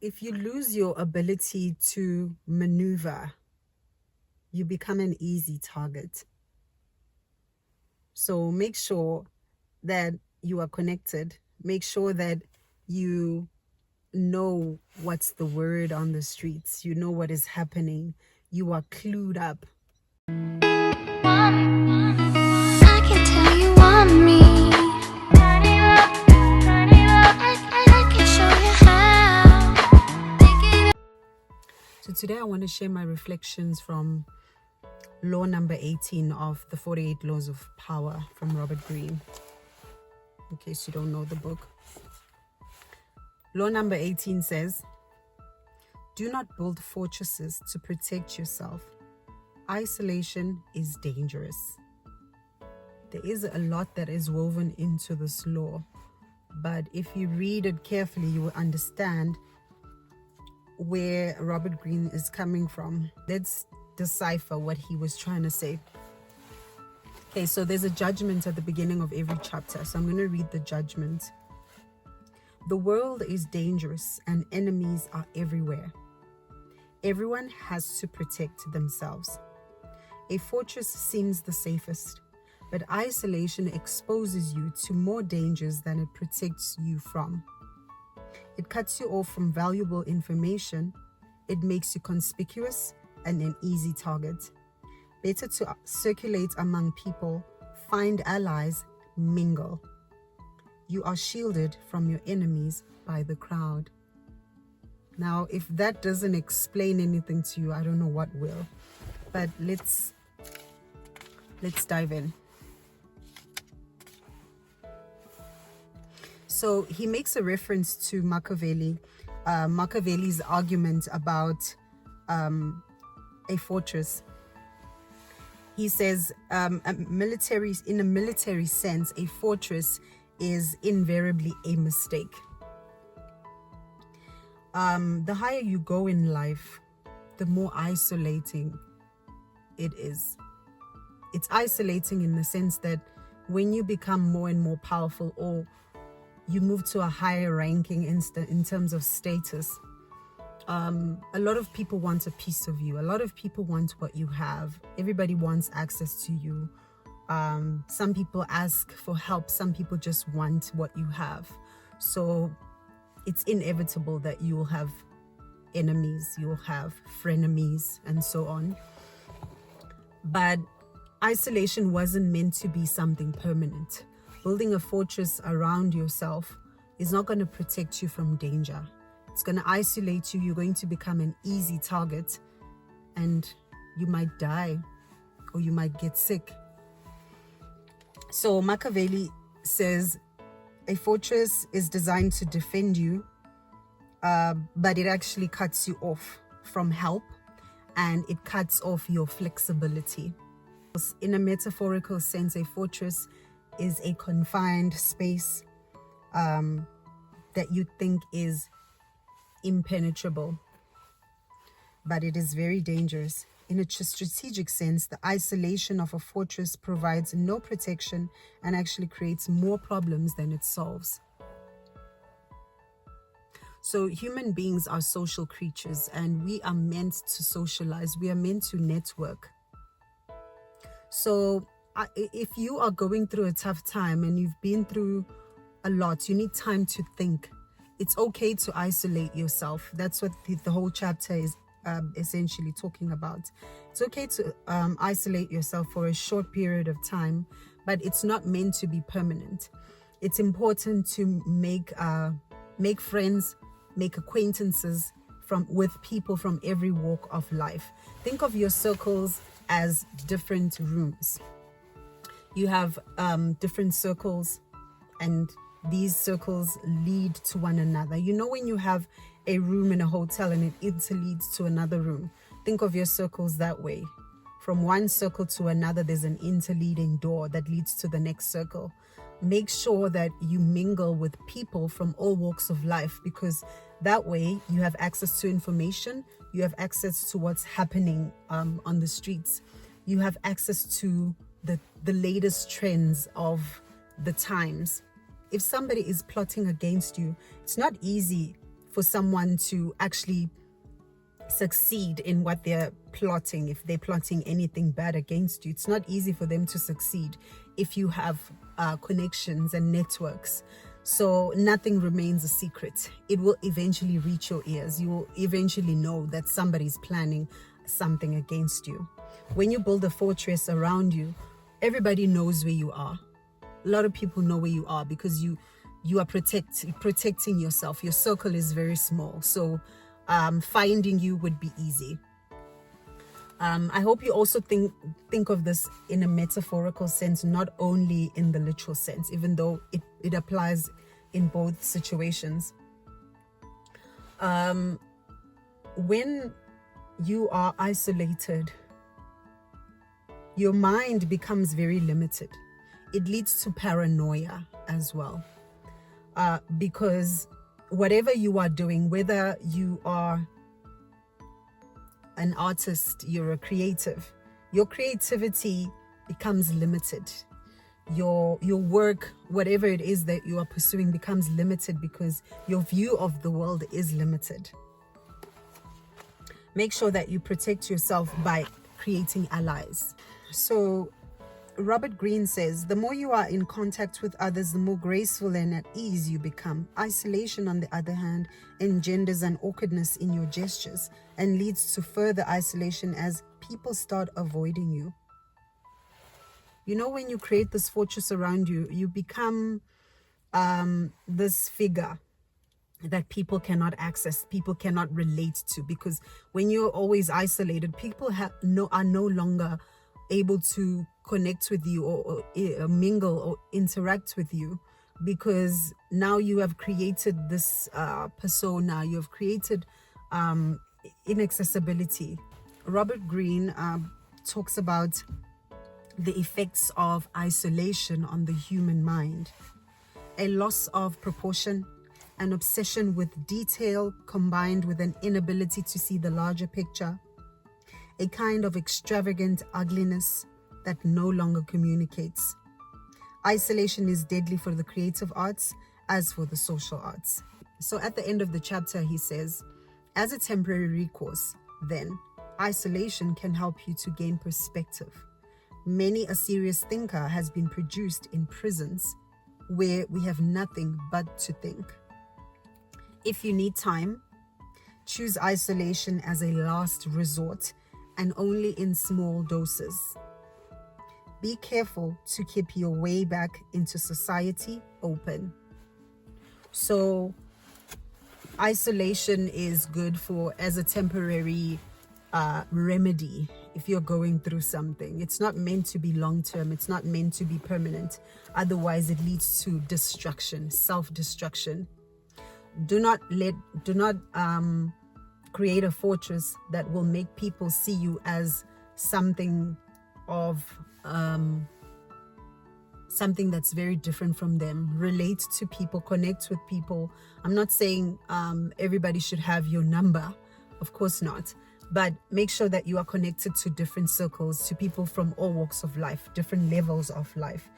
if you lose your ability to maneuver, you become an easy target. So make sure that you are connected. Make sure that you know what's the word on the streets. You know what is happening. You are clued up. I can tell you want me. Turn it up, turn it up. I can show you how. Take it up. So today I want to share my reflections from law number 18 of the 48 Laws of Power from Robert Greene, in case you don't know the book. Law number 18 says, do not build fortresses to protect yourself. Isolation is dangerous. There is a lot that is woven into this law, but if you read it carefully, you will understand where Robert Greene is coming from. Let's decipher what he was trying to say. Okay, so there's a judgment at the beginning of every chapter, so I'm going to read the judgment. The world is dangerous and enemies are everywhere. Everyone has to protect themselves. A fortress seems the safest, but isolation exposes you to more dangers than it protects you from. It cuts you off from valuable information. It makes you conspicuous and an easy target. Better to circulate among people, find allies, mingle. You are shielded from your enemies by the crowd. Now, if that doesn't explain anything to you, I don't know what will. But let's dive in. So he makes a reference to Machiavelli's argument about a fortress. He says, in a military sense, a fortress is invariably a mistake. The higher you go in life, the more isolating it is. It's isolating in the sense that when you become more and more powerful, or you move to a higher ranking in terms of status, a lot of people want a piece of you. A lot of people want what you have. Everybody wants access to you. Some people ask for help. Some people just want what you have. So it's inevitable that you will have enemies, you will have frenemies, and so on. But isolation wasn't meant to be something permanent. Building a fortress around yourself is not going to protect you from danger. It's going to isolate you. You're going to become an easy target, and you might die or you might get sick. So Machiavelli says a fortress is designed to defend you, but it actually cuts you off from help, and it cuts off your flexibility. In a metaphorical sense, a fortress is a confined space that you think is impenetrable, but it is very dangerous. In a strategic sense, the isolation of a fortress provides no protection and actually creates more problems than it solves. So human beings are social creatures, and we are meant to socialize. We are meant to network. So if you are going through a tough time and you've been through a lot, you need time to think. It's okay to isolate yourself. That's what the whole chapter is essentially talking about. It's okay to isolate yourself for a short period of time, but it's not meant to be permanent. It's important to make friends, make acquaintances with people from every walk of life. Think of your circles as different rooms. You have different circles, and these circles lead to one another. You know, when you have a room in a hotel and it interleads to another room, think of your circles that way. From one circle to another, there's an interleading door that leads to the next circle. Make sure that you mingle with people from all walks of life, because that way you have access to information, you have access to what's happening on the streets, you have access to the latest trends of the times. If somebody is plotting against you, it's not easy for someone to actually succeed in what they're plotting. If they're plotting anything bad against you, it's not easy for them to succeed if you have connections and networks. So nothing remains a secret. It will eventually reach your ears. You will eventually know that somebody's planning something against you. When you build a fortress around you, everybody knows where you are. A lot of people know where you are because you are protecting yourself. Your circle is very small, so finding you would be easy. I hope you also think of this in a metaphorical sense, not only in the literal sense, even though it applies in both situations. When you are isolated, your mind becomes very limited. It leads to paranoia as well, because whatever you are doing, whether you are an artist, you're a creative, your creativity becomes limited. Your work, whatever it is that you are pursuing, becomes limited because your view of the world is limited. Make sure that you protect yourself by creating allies. So Robert Greene says, the more you are in contact with others, the more graceful and at ease you become. Isolation, on the other hand, engenders an awkwardness in your gestures and leads to further isolation as people start avoiding you. You know, when you create this fortress around you, you become this figure that people cannot access, people cannot relate to, because when you're always isolated, people are no longer able to connect with you or mingle or interact with you, because now you have created this persona, you have created inaccessibility. Robert Greene talks about the effects of isolation on the human mind. A loss of proportion, an obsession with detail combined with an inability to see the larger picture, a kind of extravagant ugliness that no longer communicates. Isolation is deadly for the creative arts as for the social arts. So at the end of the chapter, he says, as a temporary recourse, then, isolation can help you to gain perspective. Many a serious thinker has been produced in prisons where we have nothing but to think. If you need time, choose isolation as a last resort and only in small doses. Be careful to keep your way back into society open. So isolation is good as a temporary remedy if you're going through something. It's not meant to be long-term. It's not meant to be permanent. Otherwise, it leads to destruction, self-destruction. Do not create a fortress that will make people see you as something that's very different from them. Relate to people, connect with people. I'm not saying everybody should have your number, of course not, but make sure that you are connected to different circles, to people from all walks of life, different levels of life.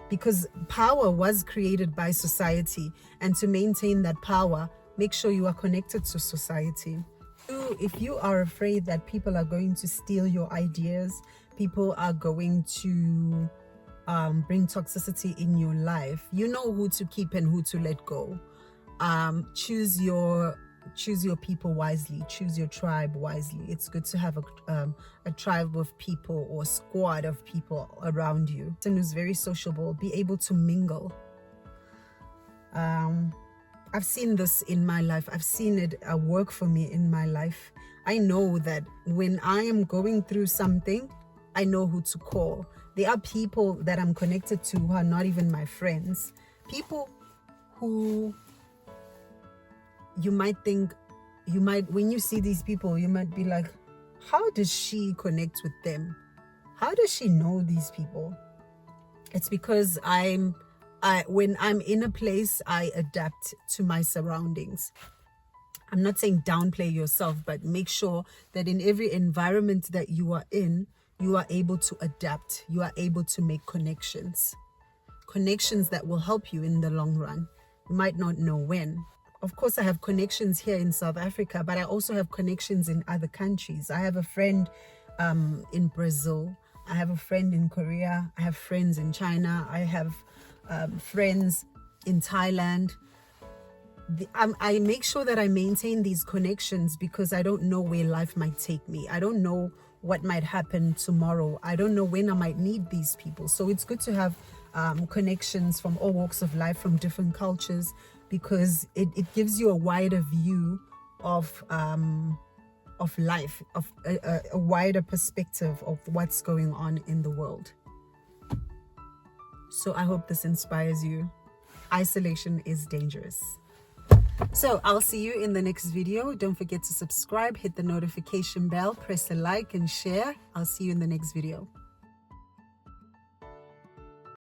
Because power was created by society, and to maintain that power, make sure you are connected to society. If you are afraid that people are going to steal your ideas, people are going to bring toxicity in your life, you know who to keep and who to let go. Choose your people wisely, choose your tribe wisely. It's good to have a tribe of people or squad of people around you. Someone who's very sociable, be able to mingle. I've seen this in my life. I've seen it work for me in my life. I know that when I am going through something, I know who to call. There are people that I'm connected to who are not even my friends. People who when you see these people, you might be like, how does she connect with them? How does she know these people? It's because when I'm in a place, I adapt to my surroundings. I'm not saying downplay yourself, but make sure that in every environment that you are in, you are able to adapt. You are able to make connections that will help you in the long run. You might not know when. of course, I have connections here in South Africa, but I also have connections in other countries. I have a friend in Brazil. I have a friend in Korea. I have friends in China. I have friends in Thailand. I make sure that I maintain these connections because I don't know where life might take me. I don't know what might happen tomorrow. I don't know when I might need these people. So it's good to have connections from all walks of life, from different cultures, because it gives you a wider view of life, of a wider perspective of what's going on in the world. So I hope this inspires you. Isolation is dangerous. So I'll see you in the next video. Don't forget to subscribe, hit the notification bell, press a like and share. I'll see you in the next video.